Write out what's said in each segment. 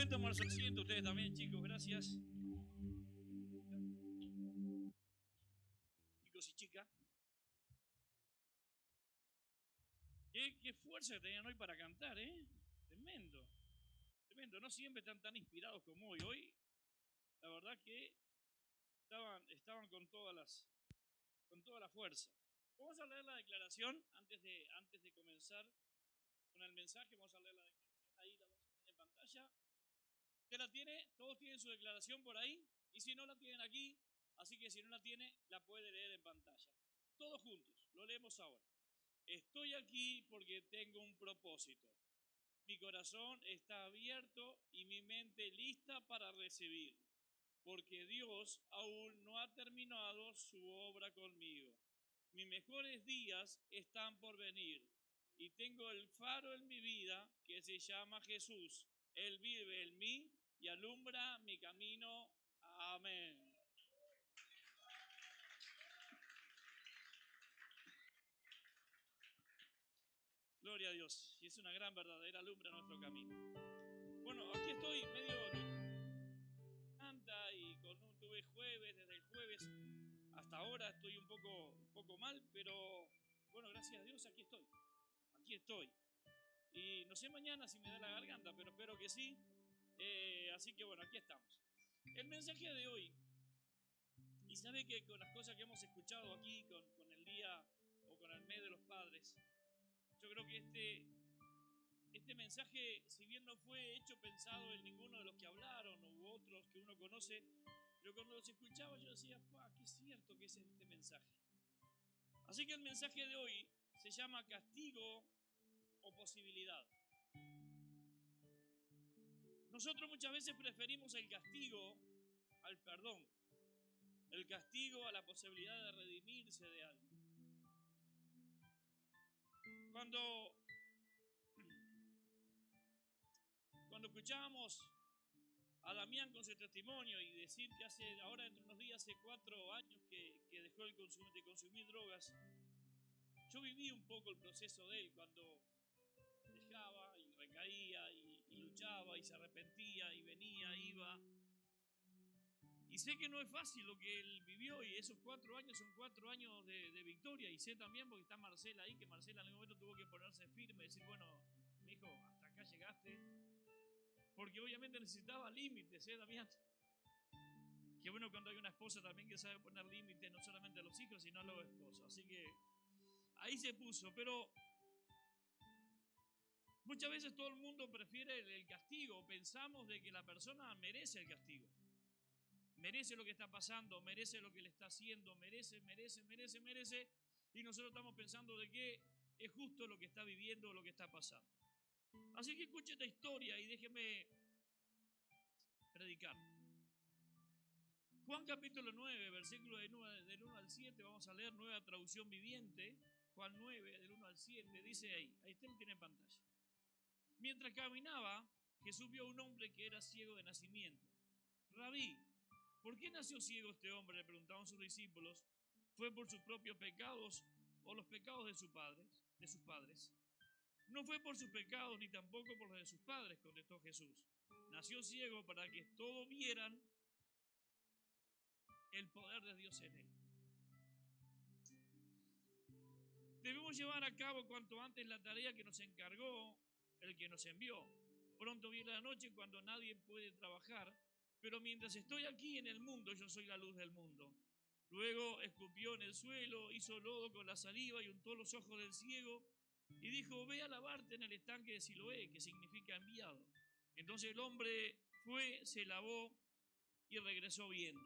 Pueden tomar su asiento ustedes también, chicos, gracias. Chicos y chicas. Qué fuerza que tenían hoy para cantar, ¿eh? Tremendo. Tremendo. No siempre están tan inspirados como hoy. Hoy, la verdad que estaban con toda la fuerza. Vamos a leer la declaración antes de comenzar con el mensaje. Vamos a leer la declaración. Ahí la vamos a tener en pantalla. ¿Usted la tiene? ¿Todos tienen su declaración por ahí? Y si no la tienen aquí, así que si no la tiene, la puede leer en pantalla. Todos juntos, lo leemos ahora. Estoy aquí porque tengo un propósito. Mi corazón está abierto y mi mente lista para recibir, porque Dios aún no ha terminado su obra conmigo. Mis mejores días están por venir y tengo el faro en mi vida que se llama Jesús. Él vive en mí y alumbra mi camino. Amén. Gloria a Dios. Y es una gran verdadera alumbra nuestro camino. Bueno, aquí estoy medio y tuve jueves, desde el jueves hasta ahora estoy un poco mal, pero bueno, gracias a Dios aquí estoy. Y no sé mañana si me da la garganta, pero espero que sí. Así que bueno, aquí estamos. El mensaje de hoy, y sabe que con las cosas que hemos escuchado aquí, con el día o con el mes de los padres, yo creo que este mensaje, si bien no fue hecho pensado en ninguno de los que hablaron u otros que uno conoce, pero cuando los escuchaba yo decía, qué cierto que es este mensaje. Así que el mensaje de hoy se llama castigo o posibilidad. Nosotros muchas veces preferimos el castigo al perdón, el castigo a la posibilidad de redimirse de algo. Cuando escuchábamos a Damián con su testimonio y decir que ahora entre unos días, hace 4 años que dejó de consumir drogas, yo viví un poco el proceso de él cuando dejaba y recaía y luchaba y se arrepentía y venía, iba. Y sé que no es fácil lo que él vivió y esos 4 años son 4 años de victoria. Y sé también porque está Marcela ahí, que Marcela en algún momento tuvo que ponerse firme y decir, bueno, mi hijo, hasta acá llegaste. Porque obviamente necesitaba límites, Damián. Qué bueno cuando hay una esposa también que sabe poner límites, no solamente a los hijos, sino a los esposos. Así que ahí se puso, pero muchas veces todo el mundo prefiere el castigo. Pensamos de que la persona merece el castigo. Merece lo que está pasando, merece lo que le está haciendo, merece. Y nosotros estamos pensando de que es justo lo que está viviendo, lo que está pasando. Así que escuche esta historia y déjeme predicar. Juan capítulo 9, versículo del 1 al 7, vamos a leer Nueva Traducción Viviente. Juan 9, del 1 al 7, dice ahí usted lo tiene en pantalla. Mientras caminaba, Jesús vio a un hombre que era ciego de nacimiento. Rabí, ¿por qué nació ciego este hombre?, le preguntaban sus discípulos. ¿Fue por sus propios pecados o los pecados de sus padres? No fue por sus pecados ni tampoco por los de sus padres, contestó Jesús. Nació ciego para que todos vieran el poder de Dios en él. Debemos llevar a cabo cuanto antes la tarea que nos encargó el que nos envió. Pronto viene la noche cuando nadie puede trabajar, pero mientras estoy aquí en el mundo, yo soy la luz del mundo. Luego escupió en el suelo, hizo lodo con la saliva y untó los ojos del ciego y dijo, ve a lavarte en el estanque de Siloé, que significa enviado. Entonces el hombre fue, se lavó y regresó viendo.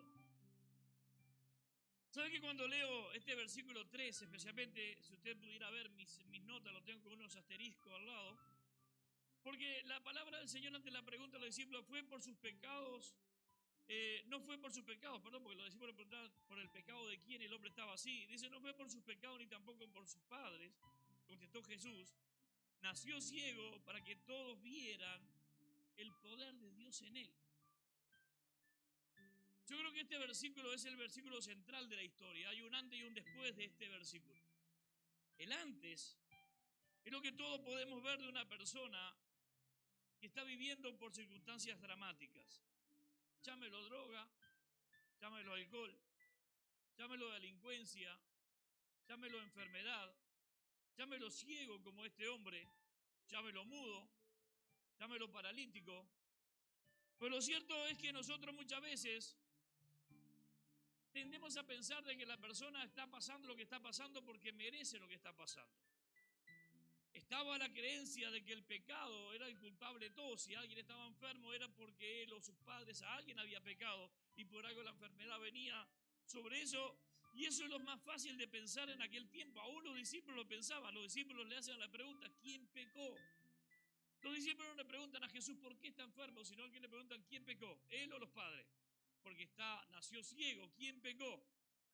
¿Sabe que cuando leo este versículo 3, especialmente si usted pudiera ver mis notas, lo tengo con unos asteriscos al lado, porque la palabra del Señor ante la pregunta de los discípulos, ¿fue por sus pecados? No fue por sus pecados, perdón, porque los discípulos preguntaban por el pecado de quién el hombre estaba así. Dice, no fue por sus pecados ni tampoco por sus padres, contestó Jesús. Nació ciego para que todos vieran el poder de Dios en él. Yo creo que este versículo es el versículo central de la historia. Hay un antes y un después de este versículo. El antes es lo que todos podemos ver de una persona que está viviendo por circunstancias dramáticas. Llámelo droga, llámelo alcohol, llámelo delincuencia, llámelo enfermedad, llámelo ciego como este hombre, llámelo mudo, llámelo paralítico. Pero lo cierto es que nosotros muchas veces tendemos a pensar de que la persona está pasando lo que está pasando porque merece lo que está pasando. Estaba la creencia de que el pecado era el culpable de todo. Si alguien estaba enfermo era porque él o sus padres a alguien había pecado y por algo la enfermedad venía sobre eso. Y eso es lo más fácil de pensar en aquel tiempo. Aún los discípulos lo pensaban. Los discípulos le hacen la pregunta, ¿quién pecó? Los discípulos no le preguntan a Jesús por qué está enfermo, sino que le preguntan quién pecó, él o los padres. Porque nació ciego, ¿quién pecó?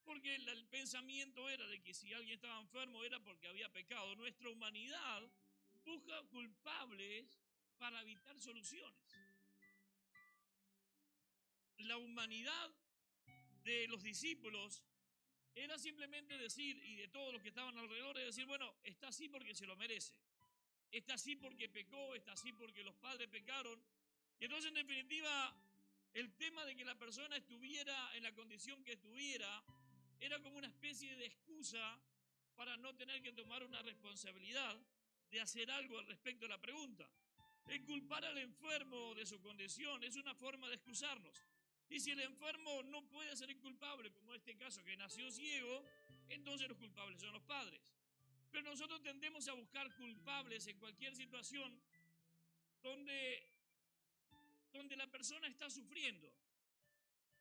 Porque el pensamiento era de que si alguien estaba enfermo era porque había pecado. Nuestra humanidad busca culpables para evitar soluciones. La humanidad de los discípulos era simplemente decir, y de todos los que estaban alrededor, es decir, bueno, está así porque se lo merece. Está así porque pecó, está así porque los padres pecaron. Y entonces, en definitiva, el tema de que la persona estuviera en la condición que estuviera era como una especie de excusa para no tener que tomar una responsabilidad de hacer algo al respecto de la pregunta. El culpar al enfermo de su condición es una forma de excusarnos. Y si el enfermo no puede ser inculpable, como en este caso que nació ciego, entonces los culpables son los padres. Pero nosotros tendemos a buscar culpables en cualquier situación donde la persona está sufriendo.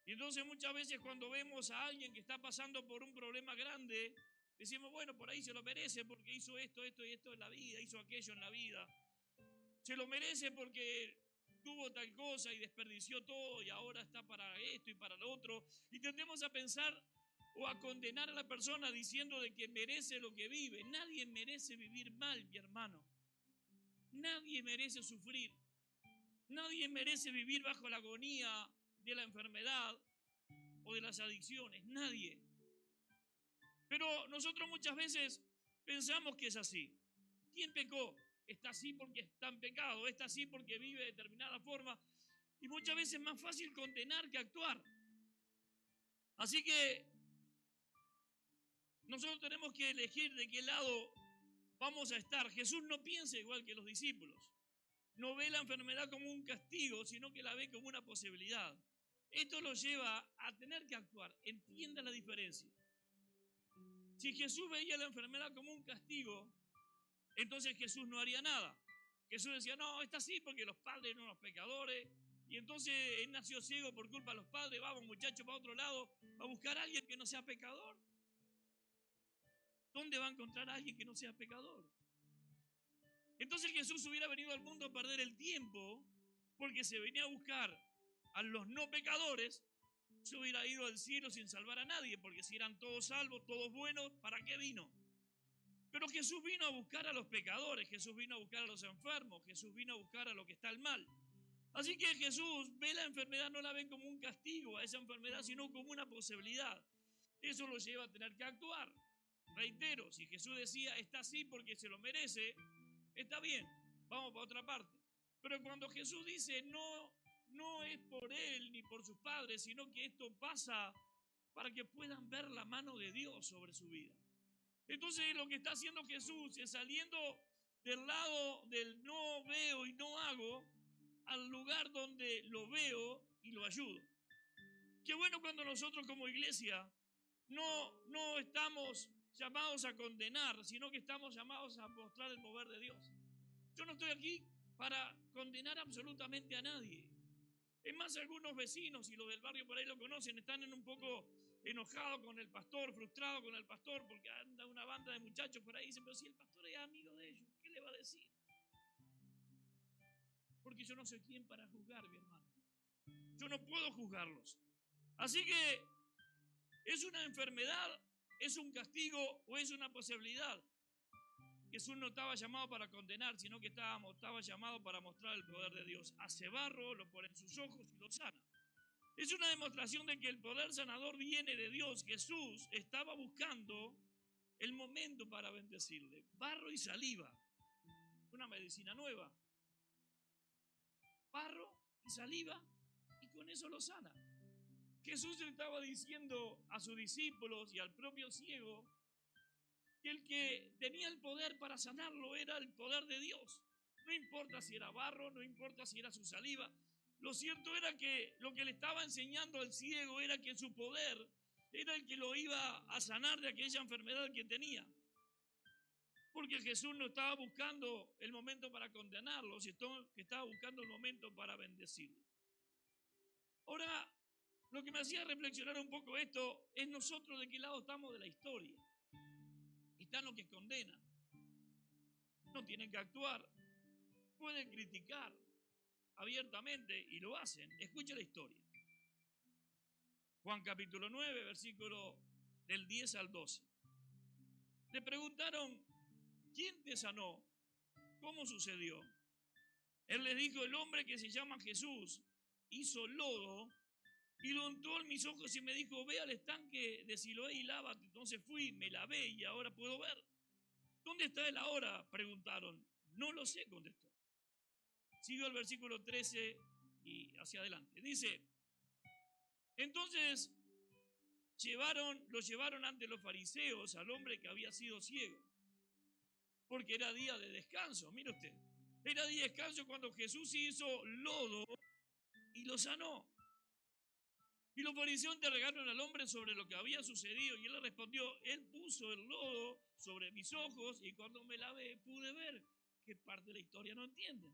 Y entonces muchas veces cuando vemos a alguien que está pasando por un problema grande, decimos, bueno, por ahí se lo merece porque hizo esto, esto y esto en la vida, hizo aquello en la vida. Se lo merece porque tuvo tal cosa y desperdició todo y ahora está para esto y para lo otro. Y tendemos a pensar o a condenar a la persona diciendo de que merece lo que vive. Nadie merece vivir mal, mi hermano. Nadie merece sufrir. Nadie merece vivir bajo la agonía de la enfermedad o de las adicciones. Nadie. Pero nosotros muchas veces pensamos que es así. ¿Quién pecó? Está así porque está en pecado. Está así porque vive de determinada forma. Y muchas veces es más fácil condenar que actuar. Así que nosotros tenemos que elegir de qué lado vamos a estar. Jesús no piensa igual que los discípulos. No ve la enfermedad como un castigo, sino que la ve como una posibilidad. Esto lo lleva a tener que actuar. Entienda la diferencia. Si Jesús veía la enfermedad como un castigo, entonces Jesús no haría nada. Jesús decía, no, está así porque los padres no son los pecadores. Y entonces él nació ciego por culpa de los padres. Vamos, muchachos, para otro lado a buscar a alguien que no sea pecador. ¿Dónde va a encontrar a alguien que no sea pecador? Entonces Jesús hubiera venido al mundo a perder el tiempo porque se venía a buscar a los no pecadores, se hubiera ido al cielo sin salvar a nadie, porque si eran todos salvos, todos buenos, ¿para qué vino? Pero Jesús vino a buscar a los pecadores, Jesús vino a buscar a los enfermos, Jesús vino a buscar a lo que está el mal. Así que Jesús ve la enfermedad, no la ven como un castigo a esa enfermedad, sino como una posibilidad. Eso lo lleva a tener que actuar. Reitero, si Jesús decía, está así porque se lo merece, está bien, vamos para otra parte. Pero cuando Jesús dice, no es por él ni por sus padres, sino que esto pasa para que puedan ver la mano de Dios sobre su vida. Entonces lo que está haciendo Jesús es saliendo del lado del no veo y no hago al lugar donde lo veo y lo ayudo. Qué bueno cuando nosotros como iglesia no estamos llamados a condenar, sino que estamos llamados a mostrar el mover de Dios. Yo no estoy aquí para condenar absolutamente a nadie. Es más, algunos vecinos y los del barrio por ahí lo conocen, están un poco enojados con el pastor, frustrados con el pastor, porque anda una banda de muchachos por ahí y dicen, pero si el pastor es amigo de ellos, ¿qué le va a decir? Porque yo no soy quien para juzgar, mi hermano. Yo no puedo juzgarlos. Así que, ¿es una enfermedad? ¿Es un castigo o es una posibilidad? Jesús no estaba llamado para condenar, sino que estaba llamado para mostrar el poder de Dios. Hace barro, lo pone en sus ojos y lo sana. Es una demostración de que el poder sanador viene de Dios. Jesús estaba buscando el momento para bendecirle. Barro y saliva, una medicina nueva. barro y saliva y con eso lo sana. Jesús le estaba diciendo a sus discípulos y al propio ciego que el que tenía el poder para sanarlo era el poder de Dios. No importa si era barro, no importa si era su saliva. Lo cierto era que lo que le estaba enseñando al ciego era que su poder era el que lo iba a sanar de aquella enfermedad que tenía. Porque Jesús no estaba buscando el momento para condenarlo, sino que estaba buscando el momento para bendecirlo. Ahora, lo que me hacía reflexionar un poco esto es nosotros de qué lado estamos de la historia. Están los que condenan, no tienen que actuar, pueden criticar abiertamente y lo hacen. Escucha la historia. Juan capítulo 9, versículo del 10 al 12. Le preguntaron, ¿quién te sanó? ¿Cómo sucedió? Él les dijo, el hombre que se llama Jesús hizo lodo y lo untó en mis ojos y me dijo, ve al estanque de Siloé y lávate. Entonces fui, me lavé y ahora puedo ver. ¿Dónde está él ahora? Preguntaron. No lo sé, contestó. Sigo el versículo 13 y hacia adelante. Dice, entonces lo llevaron ante los fariseos al hombre que había sido ciego, porque era día de descanso. Mire usted, era día de descanso cuando Jesús hizo lodo y lo sanó. Y los fariseos interrogaron al hombre sobre lo que había sucedido y él le respondió, él puso el lodo sobre mis ojos y cuando me lavé pude ver. ¿Qué parte de la historia no entienden?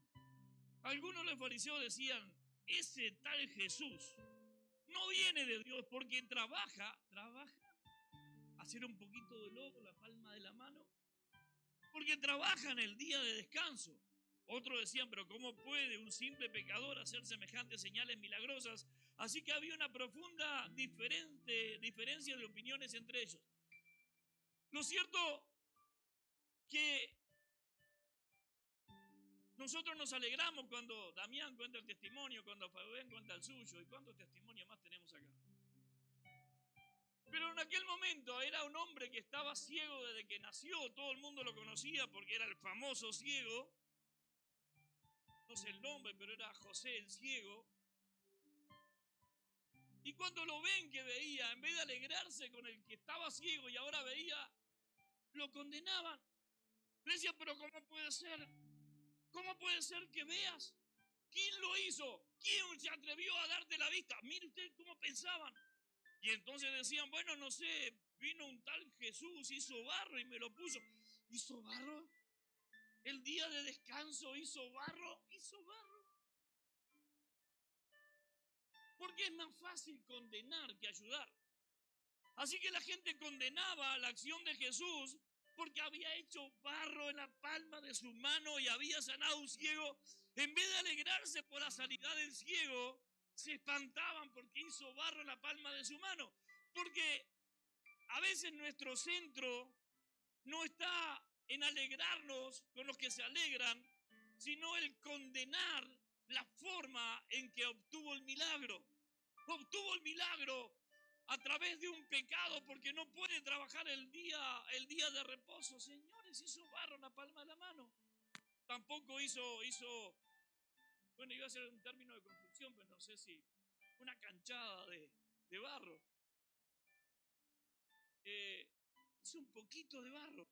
Algunos de los fariseos decían, ese tal Jesús no viene de Dios porque trabaja, hacer un poquito de lodo en la palma de la mano, porque trabaja en el día de descanso. Otros decían, pero ¿cómo puede un simple pecador hacer semejantes señales milagrosas? Así que había una profunda diferencia de opiniones entre ellos. Lo cierto que nosotros nos alegramos cuando Damián cuenta el testimonio, cuando Fabián cuenta el suyo, y cuántos testimonios más tenemos acá. Pero en aquel momento era un hombre que estaba ciego desde que nació, todo el mundo lo conocía porque era el famoso ciego. No sé el nombre, pero era José el ciego. Y cuando lo ven que veía, en vez de alegrarse con el que estaba ciego y ahora veía, lo condenaban. Le decían, pero ¿cómo puede ser? ¿Cómo puede ser que veas? ¿Quién lo hizo? ¿Quién se atrevió a darte la vista? Mire usted cómo pensaban. Y entonces decían, bueno, no sé, vino un tal Jesús, hizo barro y me lo puso. ¿Hizo barro? ¿El día de descanso hizo barro? Hizo barro. Porque es más fácil condenar que ayudar. Así que la gente condenaba la acción de Jesús porque había hecho barro en la palma de su mano y había sanado a un ciego. En vez de alegrarse por la sanidad del ciego, se espantaban porque hizo barro en la palma de su mano. Porque a veces nuestro centro no está en alegrarnos con los que se alegran, sino el condenar la forma en que obtuvo el milagro. Obtuvo el milagro a través de un pecado porque no puede trabajar el día de reposo. Señores, hizo barro en la palma de la mano. Tampoco hizo, bueno, iba a ser un término de construcción, pero no sé si una canchada de barro. Hizo un poquito de barro.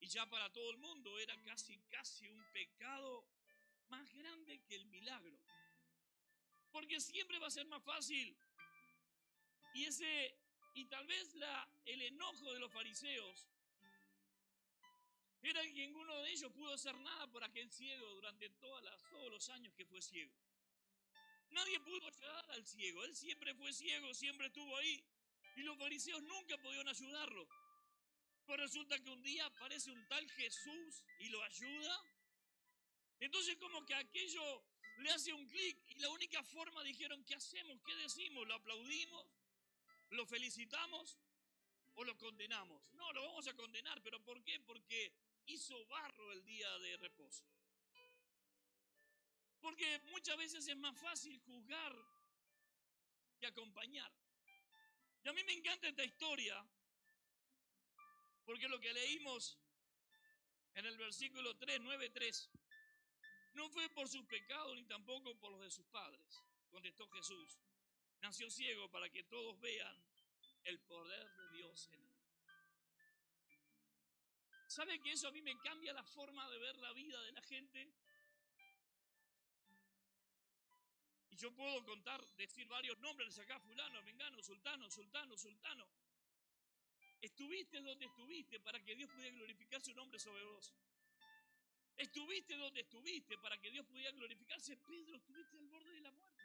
Y ya para todo el mundo era casi un pecado más grande que el milagro. Porque siempre va a ser más fácil. Y tal vez el enojo de los fariseos era que ninguno de ellos pudo hacer nada por aquel ciego durante todos los años que fue ciego. Nadie pudo ayudar al ciego. Él siempre fue ciego, siempre estuvo ahí. Y los fariseos nunca pudieron ayudarlo. Pues resulta que un día aparece un tal Jesús y lo ayuda. Entonces como que aquello le hace un clic y la única forma dijeron, ¿qué hacemos? ¿Qué decimos? ¿Lo aplaudimos? ¿Lo felicitamos? ¿O lo condenamos? No, lo vamos a condenar. ¿Pero por qué? Porque hizo barro el día de reposo. Porque muchas veces es más fácil juzgar que acompañar. Y a mí me encanta esta historia porque lo que leímos en el versículo 3, 9, 3, No fue por sus pecados ni tampoco por los de sus padres, contestó Jesús. Nació ciego para que todos vean el poder de Dios en él. ¿Sabe que eso a mí me cambia la forma de ver la vida de la gente? Y yo puedo decir varios nombres acá, fulano, vengano, sultano, sultano, sultano. Estuviste donde estuviste para que Dios pudiera glorificar su nombre sobre vos. Estuviste donde estuviste para que Dios pudiera glorificarse. Pedro, estuviste al borde de la muerte.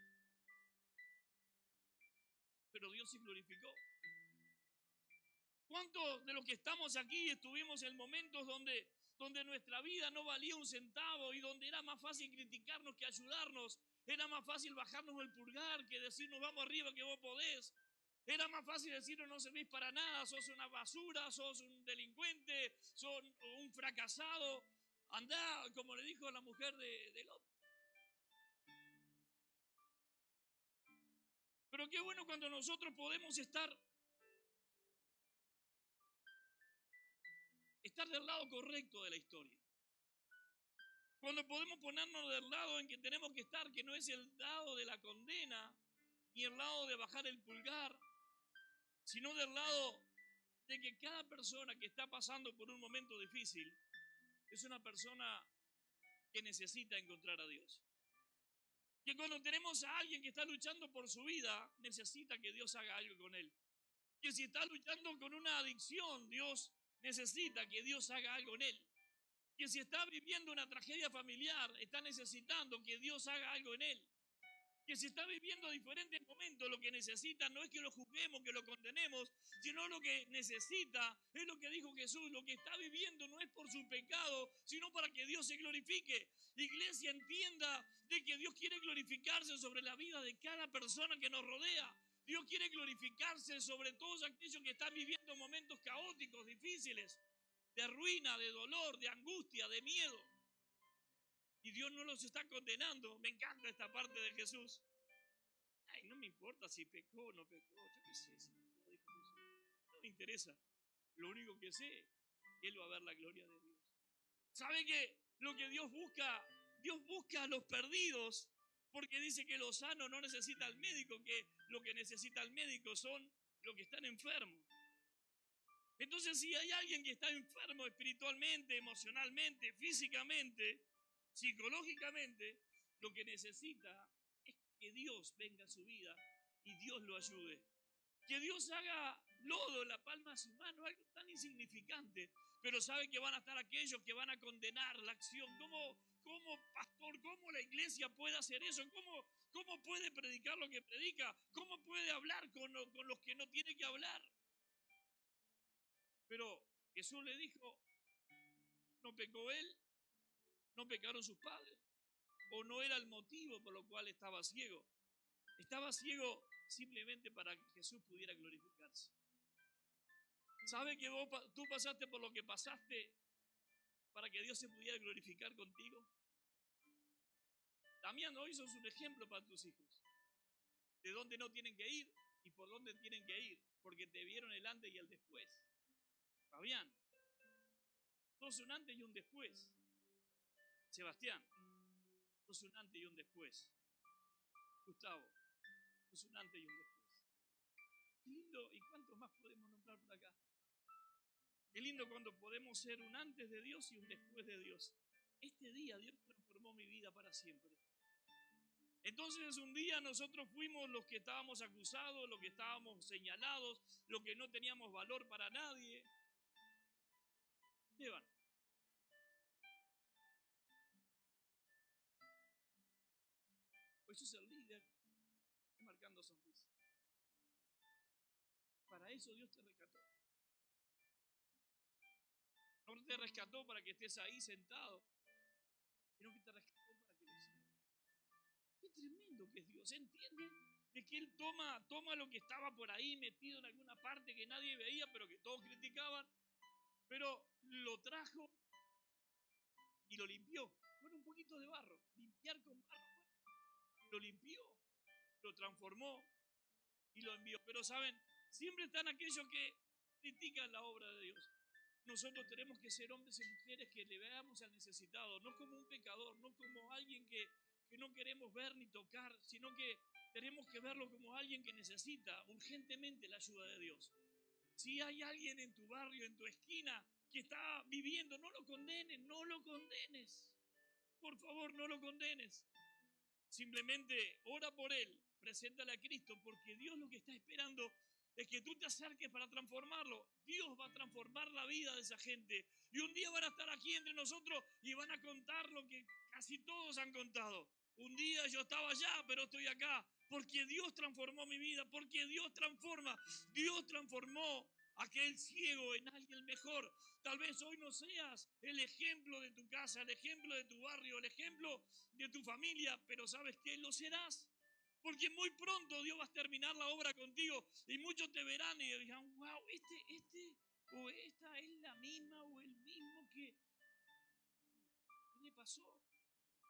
Pero Dios se glorificó. ¿Cuántos de los que estamos aquí estuvimos en momentos donde nuestra vida no valía un centavo y donde era más fácil criticarnos que ayudarnos? Era más fácil bajarnos el pulgar que decirnos vamos arriba que vos podés. Era más fácil decirnos no servís para nada, sos una basura, sos un delincuente, sos un fracasado. Andá, como le dijo la mujer de Lot. Pero qué bueno cuando nosotros podemos estar del lado correcto de la historia. Cuando podemos ponernos del lado en que tenemos que estar, que no es el lado de la condena, ni el lado de bajar el pulgar, sino del lado de que cada persona que está pasando por un momento difícil es una persona que necesita encontrar a Dios. Que cuando tenemos a alguien que está luchando por su vida, necesita que Dios haga algo con él. Que si está luchando con una adicción, Dios necesita que Dios haga algo en él. Que si está viviendo una tragedia familiar, está necesitando que Dios haga algo en él. Que si está viviendo diferentes momentos, lo que necesita no es que lo juzguemos, que lo condenemos, sino lo que necesita es lo que dijo Jesús. Lo que está viviendo no es por su pecado, sino para que Dios se glorifique. Iglesia, entienda de que Dios quiere glorificarse sobre la vida de cada persona que nos rodea. Dios quiere glorificarse sobre todos aquellos que están viviendo momentos caóticos, difíciles, de ruina, de dolor, de angustia, de miedo. Y Dios no los está condenando. Me encanta esta parte de Jesús. Ay, no me importa si pecó o no pecó. Yo qué sé si pecó, dijo Jesús. No me interesa. Lo único que sé es que Él va a ver la gloria de Dios. ¿Sabe qué? Lo que Dios busca a los perdidos, porque dice que los sanos no necesitan al médico, que lo que necesita el médico son los que están enfermos. Entonces, si hay alguien que está enfermo espiritualmente, emocionalmente, físicamente, psicológicamente, lo que necesita es que Dios venga a su vida y Dios lo ayude. Que Dios haga lodo en la palma de su mano, algo tan insignificante, pero sabe que van a estar aquellos que van a condenar la acción. ¿Cómo pastor, cómo la iglesia puede hacer eso? ¿Cómo puede predicar lo que predica? ¿Cómo puede hablar con los que no tiene que hablar? Pero Jesús le dijo, no pecó él, no pecaron sus padres, o no era el motivo por lo cual estaba ciego. Estaba ciego simplemente para que Jesús pudiera glorificarse. ¿Sabe que tú pasaste por lo que pasaste para que Dios se pudiera glorificar contigo? Damián, hoy sos un ejemplo para tus hijos. De dónde no tienen que ir y por dónde tienen que ir, porque te vieron el antes y el después. Fabián, sos un antes y un después. Sebastián, sos un antes y un después. Gustavo, sos un antes y un después. Qué lindo, ¿y cuántos más podemos nombrar por acá? Qué lindo cuando podemos ser un antes de Dios y un después de Dios. Este día Dios transformó mi vida para siempre. Entonces un día nosotros fuimos los que estábamos acusados, los que estábamos señalados, los que no teníamos valor para nadie. Esteban. Pues sos el líder, marcando sonrisa. Para eso Dios te rescató. No te rescató para que estés ahí sentado, sino que te rescató para que lo sigas. Qué tremendo que es Dios, ¿entiende? De que Él toma lo que estaba por ahí metido en alguna parte que nadie veía, pero que todos criticaban, pero lo trajo y lo limpió. Bueno, un poquito de barro, limpiar con barro. Lo limpió, lo transformó y lo envió. Pero saben, siempre están aquellos que critican la obra de Dios. Nosotros tenemos que ser hombres y mujeres que le veamos al necesitado, no como un pecador, no como alguien que no queremos ver ni tocar, sino que tenemos que verlo como alguien que necesita urgentemente la ayuda de Dios. Si hay alguien en tu barrio, en tu esquina, que está viviendo, no lo condenes, no lo condenes. Por favor, no lo condenes. Simplemente ora por él, preséntale a Cristo, porque Dios lo que está esperando es que tú te acerques para transformarlo. Dios va a transformar la vida de esa gente. Y un día van a estar aquí entre nosotros y van a contar lo que casi todos han contado. Un día yo estaba allá, pero estoy acá. Porque Dios transformó mi vida, porque Dios transforma. Dios transformó a aquel ciego en alguien mejor. Tal vez hoy no seas el ejemplo de tu casa, el ejemplo de tu barrio, el ejemplo de tu familia, pero ¿sabes qué? Lo serás. Porque muy pronto Dios va a terminar la obra contigo y muchos te verán y dirán, wow, este o esta es la misma o el mismo que... ¿Qué le pasó?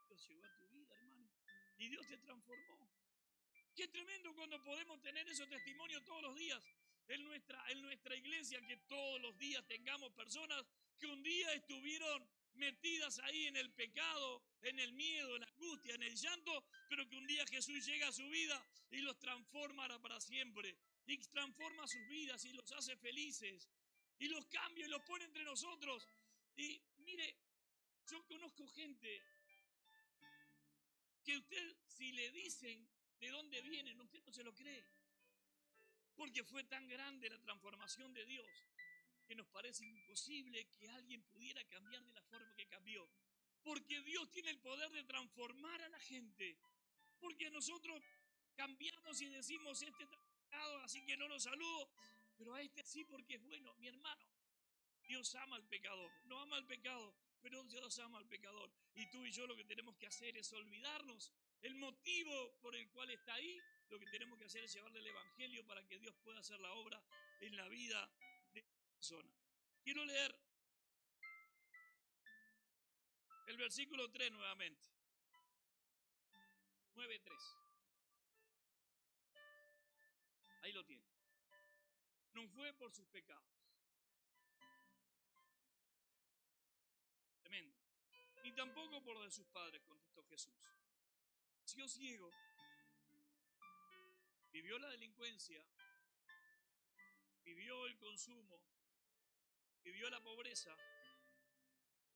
Dios llegó a tu vida, hermano, y Dios te transformó. Qué tremendo cuando podemos tener esos testimonios todos los días en nuestra iglesia, que todos los días tengamos personas que un día estuvieron metidas ahí en el pecado, en el miedo, en la angustia, en el llanto, pero que un día Jesús llega a su vida y los transforma para siempre, y transforma sus vidas y los hace felices, y los cambia y los pone entre nosotros. Y mire, yo conozco gente que usted, si le dicen de dónde vienen, usted no se lo cree, porque fue tan grande la transformación de Dios que nos parece imposible que alguien pudiera cambiar de la forma que cambió. Porque Dios tiene el poder de transformar a la gente. Porque nosotros cambiamos y decimos, este está pecado, así que no lo saludo, pero a este sí porque es bueno. Mi hermano, Dios ama al pecador, no ama al pecado, pero Dios ama al pecador. Y tú y yo lo que tenemos que hacer es olvidarnos el motivo por el cual está ahí. Lo que tenemos que hacer es llevarle el evangelio para que Dios pueda hacer la obra en la vida de la persona. Quiero leer el versículo 3 nuevamente. 9:3. Ahí lo tiene. No fue por sus pecados. Tremendo. Ni tampoco por los de sus padres, contestó Jesús. Nació ciego, vivió la delincuencia, vivió el consumo, vivió la pobreza,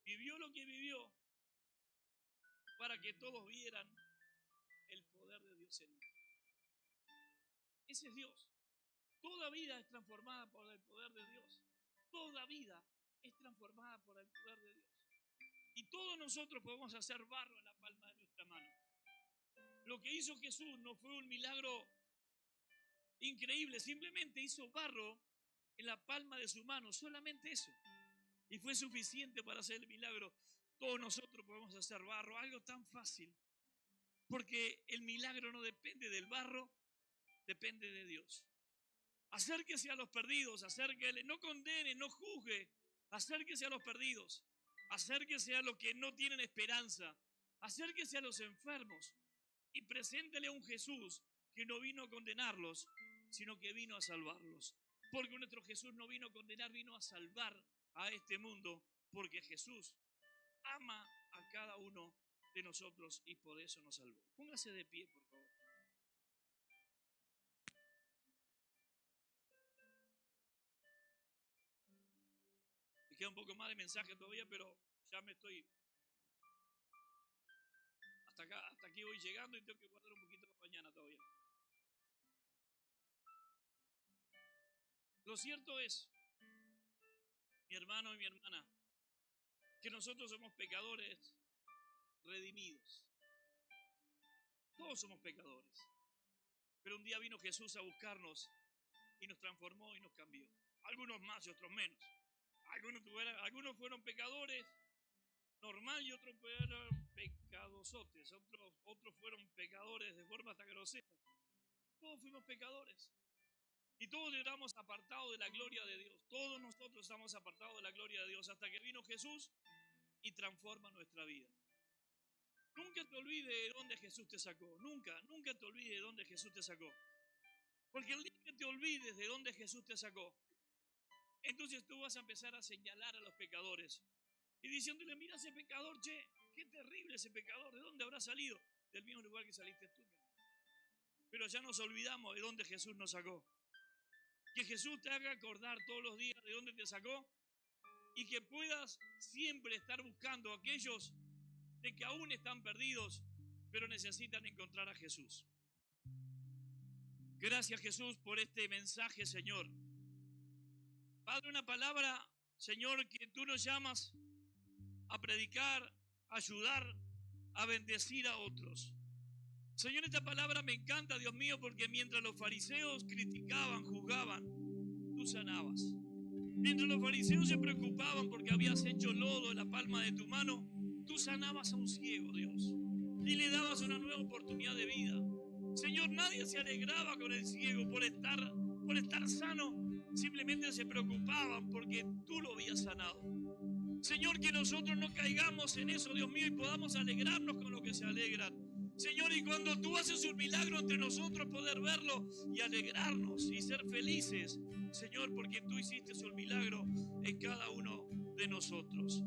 vivió lo que vivió para que todos vieran el poder de Dios en él. Ese es Dios. Toda vida es transformada por el poder de Dios. Toda vida es transformada por el poder de Dios. Y todos nosotros podemos hacer barro en la palma de nuestra mano. Lo que hizo Jesús no fue un milagro increíble, simplemente hizo barro en la palma de su mano, solamente eso. Y fue suficiente para hacer el milagro. Todos nosotros podemos hacer barro, algo tan fácil. Porque el milagro no depende del barro, depende de Dios. Acérquese a los perdidos, acérquele, no condene, no juzgue, acérquese a los perdidos, acérquese a los que no tienen esperanza, acérquese a los enfermos y preséntele a un Jesús que no vino a condenarlos, sino que vino a salvarlos. Porque nuestro Jesús no vino a condenar, vino a salvar a este mundo, porque Jesús ama a cada uno de nosotros y por eso nos salvó. Póngase de pie, por favor. Me queda un poco más de mensaje todavía, pero ya me estoy... Hasta aquí voy llegando y tengo que guardar un poquito para mañana todavía. Lo cierto es, mi hermano y mi hermana, que nosotros somos pecadores redimidos. Todos somos pecadores. Pero un día vino Jesús a buscarnos y nos transformó y nos cambió. Algunos más y otros menos. Algunos fueron pecadores normal y otros fueron pecadosotes. Otros fueron pecadores de forma hasta grosera. Todos fuimos pecadores. Y todos estamos apartados de la gloria de Dios. Todos nosotros estamos apartados de la gloria de Dios hasta que vino Jesús y transforma nuestra vida. Nunca te olvides de dónde Jesús te sacó. Nunca te olvides de dónde Jesús te sacó. Porque el día que te olvides de dónde Jesús te sacó, entonces tú vas a empezar a señalar a los pecadores y diciéndole, mira ese pecador, che, qué terrible ese pecador, ¿de dónde habrá salido? del mismo lugar que saliste tú, mi hermano. Pero ya nos olvidamos de dónde Jesús nos sacó. Que Jesús te haga acordar todos los días de dónde te sacó y que puedas siempre estar buscando a aquellos de que aún están perdidos, pero necesitan encontrar a Jesús. Gracias, Jesús, por este mensaje, Señor. Padre, una palabra, Señor, que tú nos llamas a predicar, a ayudar, a bendecir a otros. Señor, esta palabra me encanta, Dios mío, porque mientras los fariseos criticaban, juzgaban, tú sanabas. Mientras los fariseos se preocupaban porque habías hecho lodo en la palma de tu mano, tú sanabas a un ciego, Dios, y le dabas una nueva oportunidad de vida. Señor, nadie se alegraba con el ciego por estar sano, simplemente se preocupaban porque tú lo habías sanado. Señor, que nosotros no caigamos en eso, Dios mío, y podamos alegrarnos con lo que se alegran. Señor, y cuando tú haces un milagro entre nosotros, poder verlo y alegrarnos y ser felices, Señor, porque tú hiciste un milagro en cada uno de nosotros.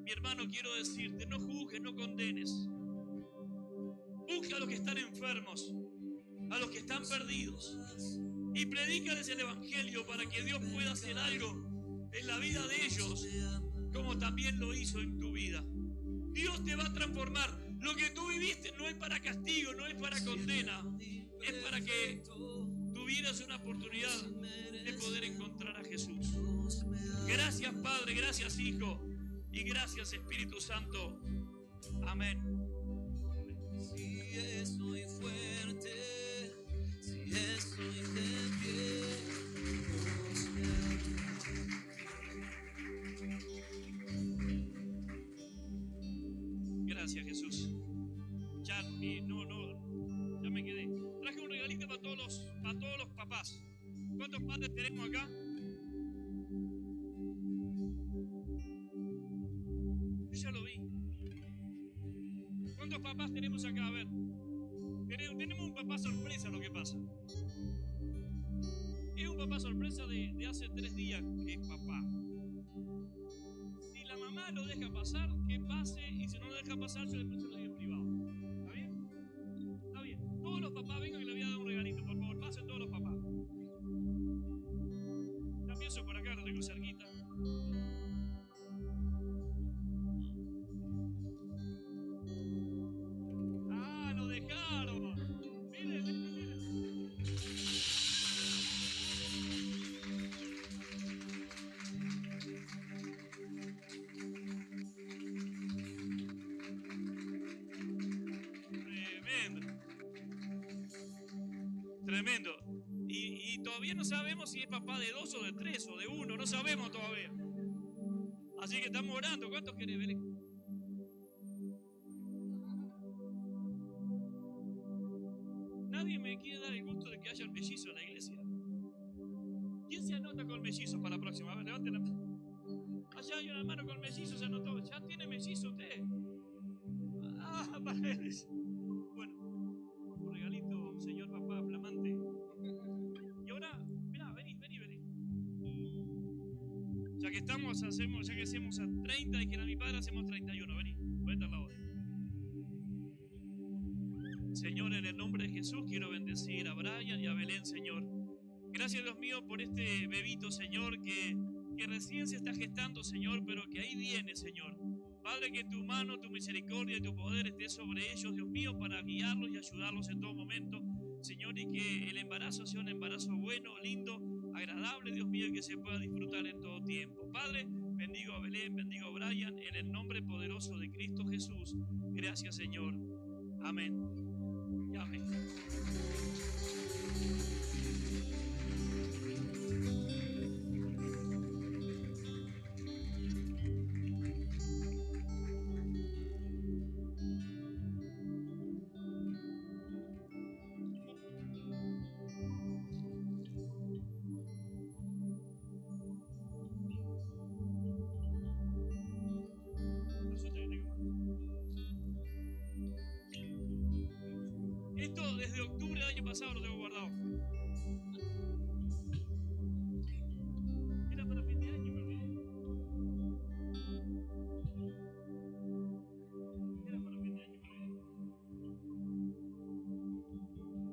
Mi hermano, quiero decirte, no juzgues, no condenes. Busca a los que están enfermos, a los que están perdidos, y predícales el evangelio para que Dios pueda hacer algo en la vida de ellos, como también lo hizo en tu vida. Dios te va a transformar. Lo que tú viviste no es para castigo, no es para condena, es para que tuvieras una oportunidad de poder encontrar a Jesús. Gracias, Padre, gracias, Hijo, y gracias, Espíritu Santo. Amén. Si estoy fuerte, si estoy de pie, Dios me ayuda. Gracias, Jesús. Ya me quedé. Traje un regalito para todos los papás. ¿Cuántos padres tenemos acá? Yo ya lo vi. ¿Cuántos papás tenemos acá? A ver. Tenemos un papá sorpresa, lo que pasa. Es un papá sorpresa de hace 3 días que es papá. Si la mamá lo deja pasar, que pase, y si no lo deja pasar, yo después se lo digo en privado. ¿Está bien? Está bien. Todos los papás vengan, que le voy a dar un regalito, por favor. Pasen todos los papás. Ya empiezo por acá, lo tengo cerquita. Ah, lo dejaron. Miren. Tremendo. Y todavía no sabemos si es papá de 2 o de 3 o de 1, no sabemos todavía. Así que estamos orando. ¿Cuántos querés, Belén? Nadie me quiere dar el gusto de que haya el mellizo en la iglesia. ¿Quién se anota con mellizo para la próxima? A ver, levanten la mano. Allá hay un hermano con mellizo, se anotó. ¿Ya tiene mellizo usted? Ah, para él. Bueno, un regalito, señor papá flamante. Y ahora, mirá, vení. Ya que hacemos a 30, y que era mi padre, hacemos 31. Vení, ponete al lado de él. Señor, en el nombre de Jesús quiero bendecir a Brian y a Belén, Señor. Gracias, Dios mío, por este bebito, Señor, que recién se está gestando, Señor, pero que ahí viene, Señor. Padre, que tu mano, tu misericordia y tu poder esté sobre ellos, Dios mío, para guiarlos y ayudarlos en todo momento, Señor, y que el embarazo sea un embarazo bueno, lindo, agradable, Dios mío, y que se pueda disfrutar en todo tiempo. Padre, bendigo a Belén, bendigo a Brian, en el nombre poderoso de Cristo Jesús. Gracias, Señor. Amén. Y amén. Esto desde octubre del año pasado lo tengo guardado.